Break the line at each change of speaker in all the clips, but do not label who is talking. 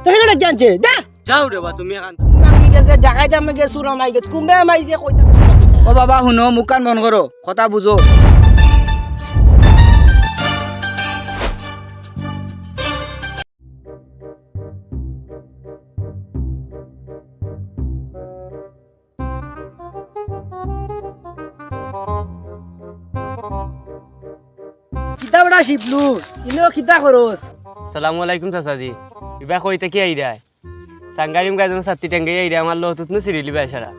দেখে গেলে জানছে যা
যাও রে বা তুমি এখান
মাগি গেছে ডাকাইতে আমি গেছে সুরা মাই গেছে কুম্বে মাইছে কইতা
ও বাবা শুনো মুখ কান বন্ধ করো কথা বুঝো
কিতা বড়া শিপলু ইনো কিতা করস
আসসালামু আলাইকুম চাচাজি ইবা কইতে কি আইরা সাঙ্গারিম গাজন সাত্তি টেঙ্গে আইরা আমার লতুত নু সিরিলি বেশারা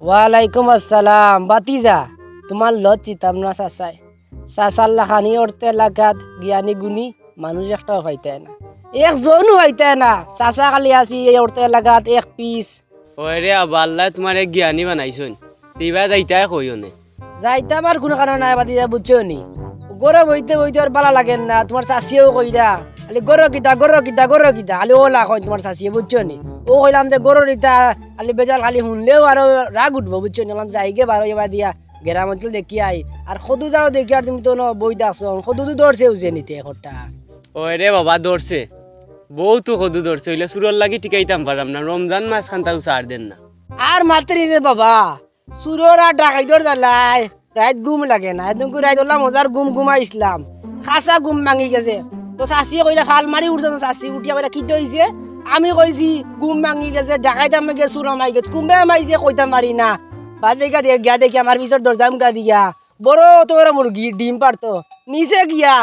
ওয়ালাইকুম আসসালাম বাতিজা তোমার লত চিতাম না চাচাই চাচার লাখানি অর্থে লাগাত জ্ঞানী গুণী মানুষ একটাও পাইতে না একজনও পাইতে না চাচা খালি আছি এই অর্থে লাগাত এক পিস
ওই রে আবা আল্লাহ তোমার এক জ্ঞানী বানাইছুন তিবা যাইতাই কইও নে
যাইতে আমার কোনো কারণ নাই বাতিজা বুঝছো নি গরম হইতে হইতে আর বালা লাগেন না তোমার চাষিও কইরা খালি গরো কিতা খালি ওলা কই তোমার চাষিয়ে বুঝছো নি ও কইলাম যে গরো ইতা খালি বেজাল খালি শুনলেও আরো রাগ উঠবো বুঝছো নি বললাম যাইগে বারো এবার দিয়া গেরাম অঞ্চল দেখি আই আর সদু যাও দেখি আর তুমি তো বই দেখছো সদু তো দৌড়ছে উজে নিতে একটা
ওই রে বাবা দৌড়ছে বহুত সদু দৌড়ছে হইলে সুরর লাগি টিকাইতাম পারাম না রমজান মাস খান তাও সার দেন না
আর মাত্রি রে বাবা সুরর আর ডাকাইতর জ্বালাই রাত ঘুম লাগে না তুমি রাত হলাম মজার ঘুম ইসলাম খাসা ঘুম ভাঙি গেছে তো চাষিয়ে কইরা ফাল মারি উঠছে তো চাষি উঠিয়া কইরা কি হইছে আমি কইছি ঘুম ভাঙি গেছে ডাকাইতাম গেছে সুরা মাই গেছে কুম্বে মাইছে কইতাম পারি না বাজে গিয়া দেখি আমার পিছর দরজা মুখা দিয়া বড় তোর মুরগি ডিম পারতো নিচে গিয়া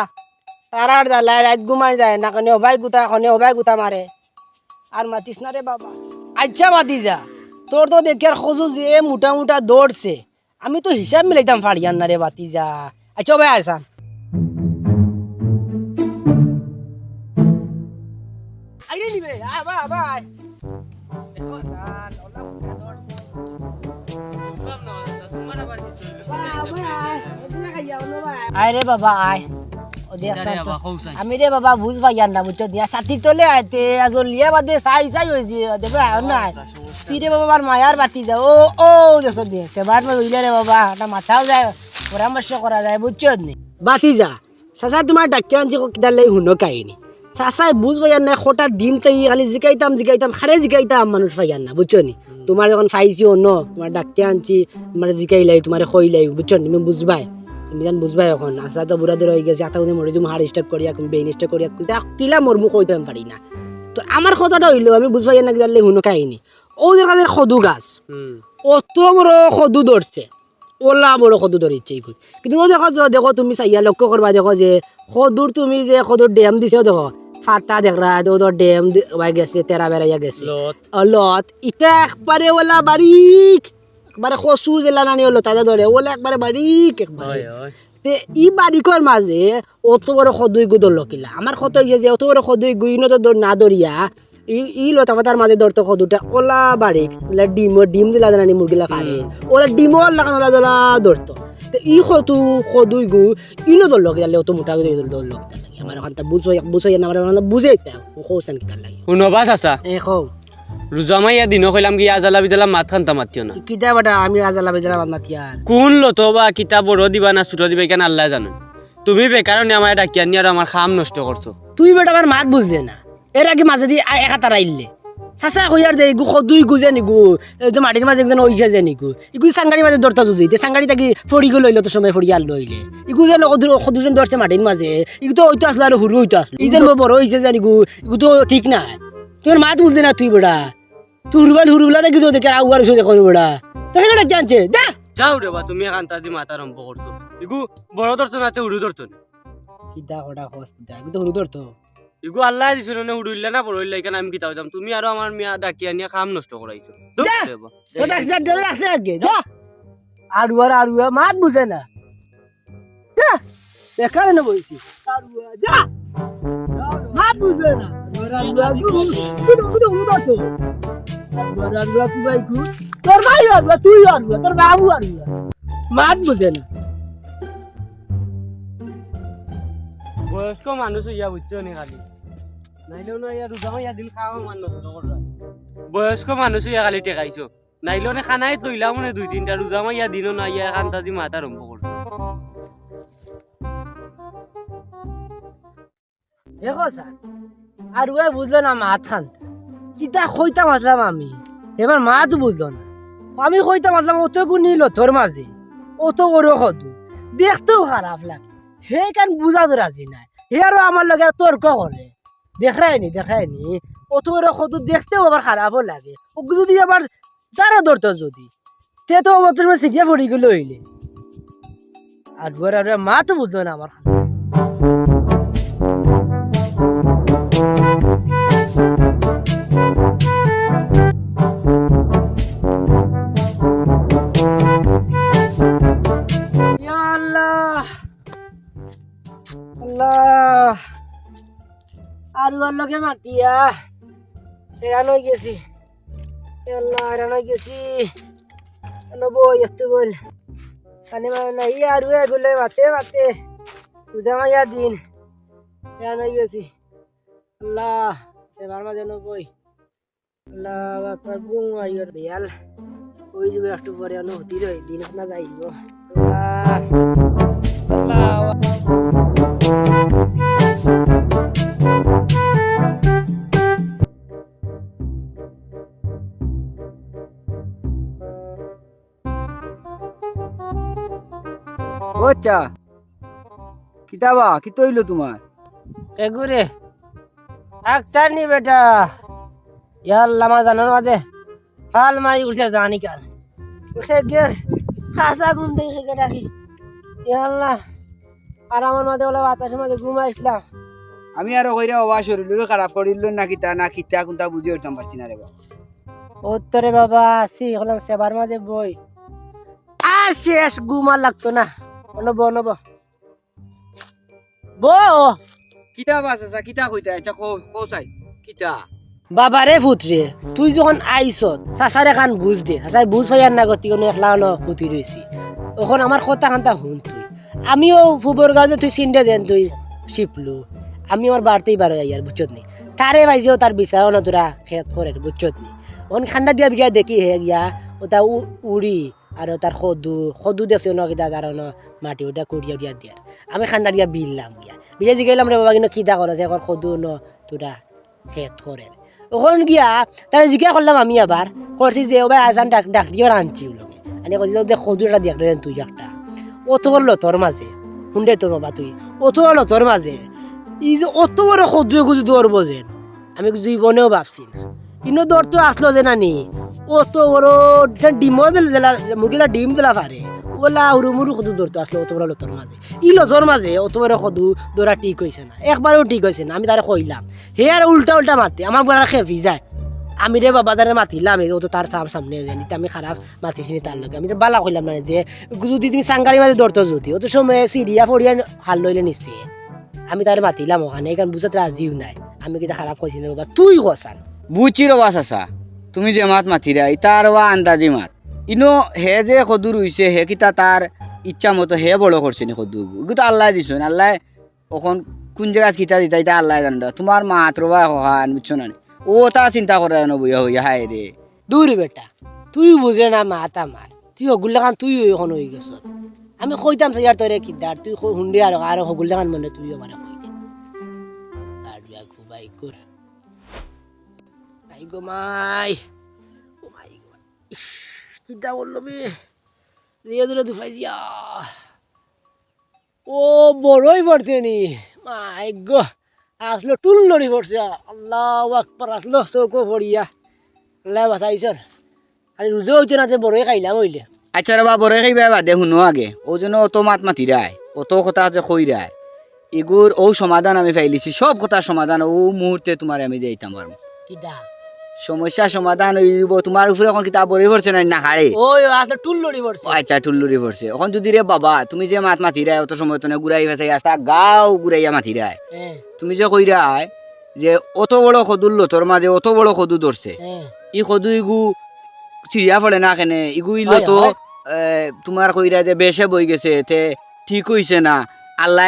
তারার জ্বালায় রাত ঘুমাই যায় না কনে হবাই গুতা মারে আর মাতিস না রে বাবা আচ্ছা মাতি যা তোর তো দেখি আর খোঁজো যে মোটা দৌড়ছে আমি তো হিসাব মিলাইতাম ফাড়িয়ান না রে বাতি যা আচ্ছা ভাই আসান আইরে নিবে ভাই আয় রে বাবা আয় আমি রে বাবা বুঝ ভাইয়ার না বুঝছো দিয়া সাথী তোলে আইতে আজ লিয়া বাদে চাই হয়েছি দেবে নাই তুই রে বাবা আমার মায়ার বাতি যা ও দেশ দিয়ে সেবার হইলে রে বাবা একটা মাথাও যায় পরামর্শ করা যায় বুঝছো নি বাতি যা চাচা তোমার ডাক্তার আনছি কিদার লাগি শুনো কাহিনী চাচাই বুঝ ভাইয়ার না খোটা দিন তাই খালি জিকাইতাম খারে জিকাইতাম মানুষ ভাইয়ার না বুঝছো নি তোমার যখন পাইছি অন্য তোমার ডাক্তার আনছি তোমার জিকাইলাই তোমার কইলাই বুঝছো নি তুমি বুঝবাই তুমি জান বুঝবাই এখন আশা তো বুড়াদের হয়ে গেছে আতা মরে তুমি হার স্টার্ট করিয়া বেইন স্টার্ট করিয়া কিলা মরমু কইতাম পারি না তো আমার কথাটা হইলো আমি বুঝবাই না কিদার লাগি শুনো কাহিনী ওদের কাছে খদু গাছ অত বড় খদু ধরছে ওলা বড় খদু ধরিচ্ছে কিন্তু ও দেখো তুমি চাইয়া লক্ষ্য করবা দেখো যে খদুর তুমি যে খদুর ড্যাম দিছে দেখো ফাটা দেখরা ওদের ড্যাম গেছে তেরা বেড়াইয়া গেছে লত ইটা একবারে ওলা বারিক একবারে কচু জেলা নানি হলো তাদের ধরে ওলা একবারে বারিক একবারে ই বারিকর মাঝে অত বড় খদুই গু ধরল কিলা আমার কত হয়েছে যে অত বড় খদুই গুইনো তো না ধরিয়া ই লতা পাতার মাঝে ধরতো খদুটা ওলা বারিক ডিম দিলা জানি মুরগিলা খারে ওলা ডিমও লাগানো ওলা ধরতো ই খদুই গু ইনো ধরল কিলা অত মোটা ধরল আমার ওখানটা বুঝাই না আমার বুঝে কৌশান কি লাগে
শুনো বাস আসা
কৌ
রুজামাইয়া দিন কইলাম কি আজালা বিজালা মাত খান্তা মাতিও না
কিতা বাটা আমি আজালা বেজালা বাদ মাতি আর
কোন লতো বা কিতা বড় দিবা না ছোট দিবা কেন আল্লাহ জানে তুমি বেকারণে আমার ডাকিয়া নিয়ে আর আমার খাম নষ্ট করছো
তুই বেটা আমার মাত বুঝলে না এর আগে মাঝে দিয়ে একাতার আইলে চাচা কইয়ার দে গু দুই গুজে নিগু যে মাটির মাঝে একজন ওইসা যে নিগু ইগু সাংগাড়ি মাঝে দরতা যদি সাংগাড়ি থাকি ফড়ি গো লইলো তো সময় ফড়ি আর লইলে ইগু যে দুজন ধরছে মাটির মাঝে ইগু তো ওইতো আসলো আর হুরু হইতো আসলো ইজেন বড় হইছে যে নিগু ইগু তো ঠিক না তোর মাত বুঝলে না তুই বেটা তুই হুরুবলা দেখি তো দেখে আউয়ার হইছে দেখো বেটা তাই কেন জানছে যা
যাও রে বা তুমি এখানটা দি মাথা আরম্ভ করছো ইগু বড় ধরতো না হুড়ু ধরতো
কিতা কটা হস্তা ইগু তো হুরু ধরতো
ইগু আল্লাহ দিছিল না হুড়ুইলা না বড় হইলা কেন আমি কিতা হইতাম তুমি আর আমার মিয়া ডাকিয়া নিয়ে খাম নষ্ট করাইছো
রাখছে আগে যা আরুয়া মাত বুঝে না যা বেকার না বলছি আরুয়া যা মাত বুঝে না আরুয়া তোর ভাই আরুয়া তুই আরুয়া তোর বাবু আরুয়া মাত বুঝে না
বয়স্ক মানুষ ইয়া বুঝছো নি খালি নাইলেও না ইয়া রুজামাইয়া দিন খাওয়া মান নষ্ট কররা বয়স্ক মানুষ ইয়া খালি টেকাইছো নাইলেও না খানাই লইলা মনে দুই তিনটা রুজামাইয়া দিনও না ইয়া এখানটা দি মাথা আরম্ভ করছো
দেখো স্যার আর বুঝলো না মাত খান কিতা কইতা মাতলাম আমি এবার মা তো বুঝলো না আমি কইতা মাতলাম অত গুনি লথর মাঝে অত বড় কদু দেখতেও খারাপ লাগে হে কান বুঝা তো রাজি নাই হে আরো আমার লগে তর্ক করে দেখায়নি অত বড় কদু দেখতেও আবার খারাপও লাগে ও যদি আবার যারা ধরতো যদি তে তো আমার তোর সিটিয়া পড়ি গেল হইলে আর ঘরে আর মা তো বুঝলো না আমার ইয়া আল্লাহ আল্লাহ আর ওর লগে মাতিয়া এরান হয়ে গেছি আল্লাহ এরান হয়ে গেছি বই একটু বল কানে মানে নাই আর গুলে মাতে বুঝা মাইয়া দিন এরান হয়ে গেছি আল্লাহ সেবার মাঝে বই আল্লাহ আপনার গুম আইয়র বেয়াল ওই যে একটু পরে অনুভূতি রই দিন না যাইব
ও আচ্ছা কিতাবা কি তৈল তোমার
এগুরে আক্তার নি বেটা ইয়াল্লা আমার জানার মাঝে ফাল মারি উঠছে জানি কাল উঠে গে খাসা ঘুম থেকে খেকে ডাকি ইয়াল্লা আর আমার মাঝে বলে বাতাসের মাঝে ঘুমাইছিলাম
আমি আরো কইরা বাবা শরীর খারাপ করিল না কিতা কোনটা বুঝি উঠতাম পারছি না রে বাবা
উত্তরে বাবা আসি হলাম সেবার মাঝে বই আর শেষ ঘুমার লাগতো না নব
কিতাব আছে কিতা কইতা আচ্ছা কোসাই কিতা
বাবারে পুত্রে তুই যখন আইছত চাচারে খান বুঝ দে চাচাই বুঝ পাইয়ার না গতি কোনো একলা পুতি রয়েছি এখন আমার কথা খান্তা শুন তুই আমিও ফুবর গাঁও যে তুই চিন্তা যেন তুই শিপলু আমি আমার বাড়তেই বারো যাই বুঝছত নি তারে বাইজেও তার বিচারও না তোরা খেত করে বুঝছত নি ওখানে খান্দা দিয়া বিয়া দেখি হে গিয়া ওটা উড়ি আর তার সদু দেখছে ন কিতা তার মাটি ওটা কুড়িয়া উড়িয়া দিয়ার আমি খান্দা দিয়া বিললাম গিয়া বিলে জিগাইলাম রে বাবা কিন্তু কিতা করে এখন সদু ন তোরা খেত করে ওখান গিয়া তার জিজ্ঞা করলাম আমি আবার করছি যে ওবাই আসান ডাক দিয়ে আনছি ওগুলোকে আনি করছি যে সদুটা দেখলেন তুই একটা অত বড় লতর মাঝে শুনলে তোর বাবা তুই অত বড় লতর মাঝে এই যে অত বড় সদু এগুলো দৌড়বো যেন আমি জীবনেও ভাবছি না কিন্তু দৌড় তো আসলো যে নানি অত বড় ডিমও দিলা মুরগিলা ডিম দিলা পারে ওলা উরু মুরু সদু দৌড়তো আসলো অত বড় লতর মাঝে ই লজর মাঝে অত বড় সদু দৌড়া ঠিক হয়েছে না একবারও ঠিক হয়েছে না আমি তারে কইলাম হে আর উল্টা মারতে আমার বড় খেপি যায় আমি রে বাবা তারে মাতিলাম ও তো তার সামনে জানি আমি খারাপ মাতিছি তার লগে আমি তো বালা কইলাম না যে যদি তুমি সাংগাড়ি মাঝে দৌড়তো যদি অত সময় সিরিয়া ফড়িয়া হাল লইলে নিচ্ছে আমি তারে মাতিলাম ওখানে এখানে বুঝতে রাজিও নাই আমি কিটা খারাপ কইছি না বাবা তুই কসান
বুঝছি রবা চাচা তুমি যে মাত মাতিরা ইতার ওয়া আন্দাজি মাত ইনো হে যে সদু রইছে হে কিতা তার ইচ্ছা মতো হে বড় করছে নি সদু কিন্তু আল্লাহ দিছো আল্লাহ এখন কোন জায়গাত কিতা দিতা এটা আল্লাহ জানে তোমার মাত রবা হন বুঝছো না ও তা চিন্তা করে জানো বইয়া হইয়া হায় রে
দূর বেটা তুই বুঝে না মাত আমার তুই হগুল্লা খান তুই এখন হয়ে গেছ আমি কইতাম ইয়ার তোরে কিদার তুই হুন্ডি আর হগুল্লা খান মনে তুই আমার কইলে আর বিয়া খুবাই কর আই গো মাই ও মাই গো কিটা বললো বে দিয়ে দিলে দুফাইছিয়া ও বড়ই পড়ছে নি মাই গো আসলো টুল লড়ি পড়ছে আল্লাহু আকবার আসলো চৌকো পড়িয়া আল্লাহ বাঁচাইছর আর রুজো হইতে না যে বড়ই খাইলাম হইলে
আচ্ছা রবা বড় খাইবা বাদে শুনো আগে ও যেন অত মাত মাতিরায় অত কথা যে কইরায় এগুর ও সমাধান আমি পাইলিছি সব কথার সমাধান ও মুহূর্তে তোমার আমি দিতাম পারবো
কিটা
সমস্যা সমাধান হইব তোমার উপরে এখন কিতাব বড়ি পড়ছে না হারে
ওই আসলে টুল লড়ি পড়ছে
আচ্ছা টুল্লুরি পড়ছে এখন যদি রে বাবা তুমি যে মাত মাতিরায় অত সময় তো ঘুরাই ফেসাই আসতা গাও ঘুরাইয়া মাতিরায় তুমি যে কইরায় যে অত বড় সদুর তোর মাঝে অত বড় সদু ধরছে ই সদু ইগু চিড়িয়া পড়ে না কেনে ইগু ইলো তো তোমার কইরা যে বেশে বই গেছে তে ঠিক হইছে না আল্লাহ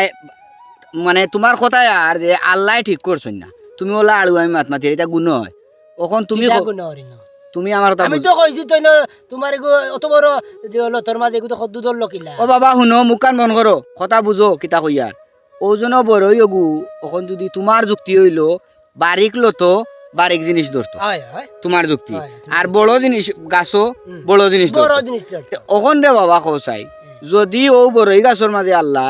মানে তোমার কথায় আর যে আল্লাহ ঠিক করছেন না তুমি ওলা আলু আমি মাত মাতি এটা গুণ হয় এখন তুমি তুমি আমার
আমি তো কইছি তুই তোমার এগো অত বড় যে হলো তোর মাঝে এগো তো সদ্দু ধরলো কিলা
ও বাবা শুনো মুখ কান বন্ধ করো কথা বুঝো কিতা কইয়ার ওজন বড়ই অগু এখন যদি তোমার যুক্তি হইলো বারিক লতো বারিক জিনিস ধরতো
হয় হয়
তোমার যুক্তি
হয়,
আর বড় জিনিস গাছও
হুম।
বড় জিনিস
বড়
ধরতো।
জিনিস ধরতো।
ওখন রে বাবা কৌসাই যদি ও বড়ই গাছের মাঝে আল্লাহ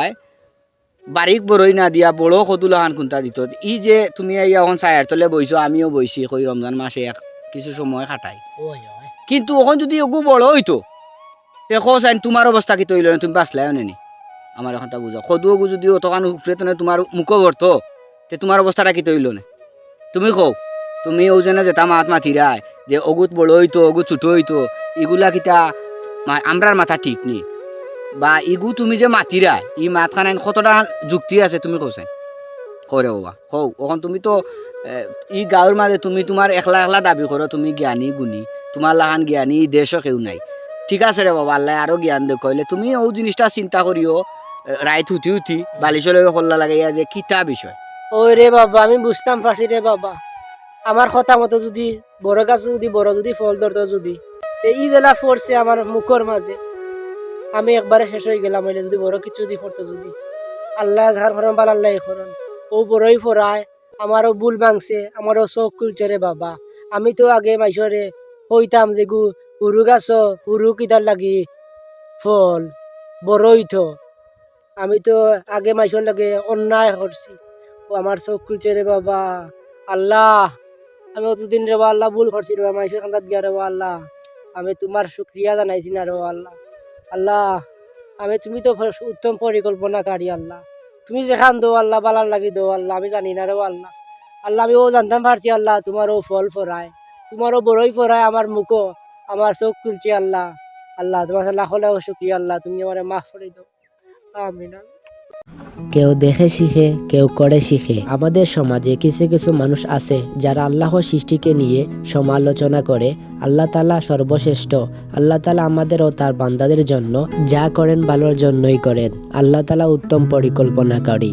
বারিক বড়ই না দিয়া বড় কদুলাহান খুন্তা দিত, ই যে তুমি এখন ছায়ার তলে বইছো আমিও বইছি কই রমজান মাসে কিছু সময় খাটাই,
হয় হয়
কিন্তু ওখন যদি ওগু বড় হইতো তে কৌসাইন তোমার অবস্থা কি তৈল না, তুমি বাঁচলাই নেনি আমার এখন তা বুঝাও। সদু ওগু যদি অতখান উপরে তনে তোমার মুখো করতো তে তোমার অবস্থাটা কি তৈল না তুমি কও। তুমি ও যেন যেটা মাত মাথিরায় যে অগুত বড় হইতো অগুত ছোট হইতো এগুলা কিতা আমরার মাথা ঠিক নি, বা ইগু তুমি যে মাতিরা ই মাতখান কতটা যুক্তি আছে তুমি কৌসাই করে বাবা কও। এখন তুমি তো ই গাঁৱৰ মাঝে তুমি তোমার একলা একলা দাবি করো তুমি জ্ঞানী গুণী, তোমার লাহান জ্ঞানী দেশও কেউ নাই। ঠিক আছে রে বাবা, আল্লাহ আরো জ্ঞান দেখলে তুমি ও জিনিসটা চিন্তা করিও রাইত উঠি উঠি বালিশলে করলা লাগাইয়া যে কিতা বিষয়।
ওই রে বাবা আমি বুঝতাম পারছি রে বাবা, আমার কথা মতো যদি বড় গাছ যদি বড় যদি ফল ধরতো যদি ই জেলা পড়ছে আমার মুখর মাঝে আমি একবারে শেষ হয়ে গেলাম, হইলে যদি বড় কিছু যদি পড়তো যদি আল্লাহ ঝাড় করেন বাল আল্লাহ করেন ও বড়ই পড়ায় আমারও বুল ভাঙছে আমারও চোখ খুলছে রে বাবা। আমি তো আগে মাইসরে হইতাম যে হুরু গাছ হুরু কিতার লাগি ফল বড় হইতো, আমি তো আগে মাইসর লাগে অন্যায় করছি ও আমার চোখ খুলছে রে বাবা। আল্লাহ আমি অতদিন রে বা আল্লাহ ভুল করছি রে বাবা, মাইসের কান্দাত গিয়া রে বা আল্লাহ আমি তোমার শুক্রিয়া জানাইছি না রে বা আল্লাহ। আল্লাহ আমি তুমি তো উত্তম পরিকল্পনাকারী আল্লাহ, তুমি যেখান দো আল্লাহ বালার লাগি দো আল্লাহ আমি জানি না রে বা আল্লাহ। আল্লাহ আমি ও জানতাম পারছি আল্লাহ তোমারও ফল ফরায় তোমারও বড়ই ফরায় আমার মুখও আমার চোখ খুলছি আল্লাহ। আল্লাহ তোমার লাখ লাখ শুক্রিয়া আল্লাহ, তুমি আমার মাফ করে দাও আমিন।
কেউ দেখে শিখে কেউ করে শিখে। আমাদের সমাজে কিছু কিছু মানুষ আছে যারা আল্লাহর সৃষ্টিকে নিয়ে সমালোচনা করে। আল্লাহ তাআলা সর্বশ্রেষ্ঠ, আল্লাহ তাআলা আমাদের ও তার বান্দাদের জন্য যা করেন ভালোর জন্যই করেন। আল্লাহ তাআলা উত্তম পরিকল্পনাকারী।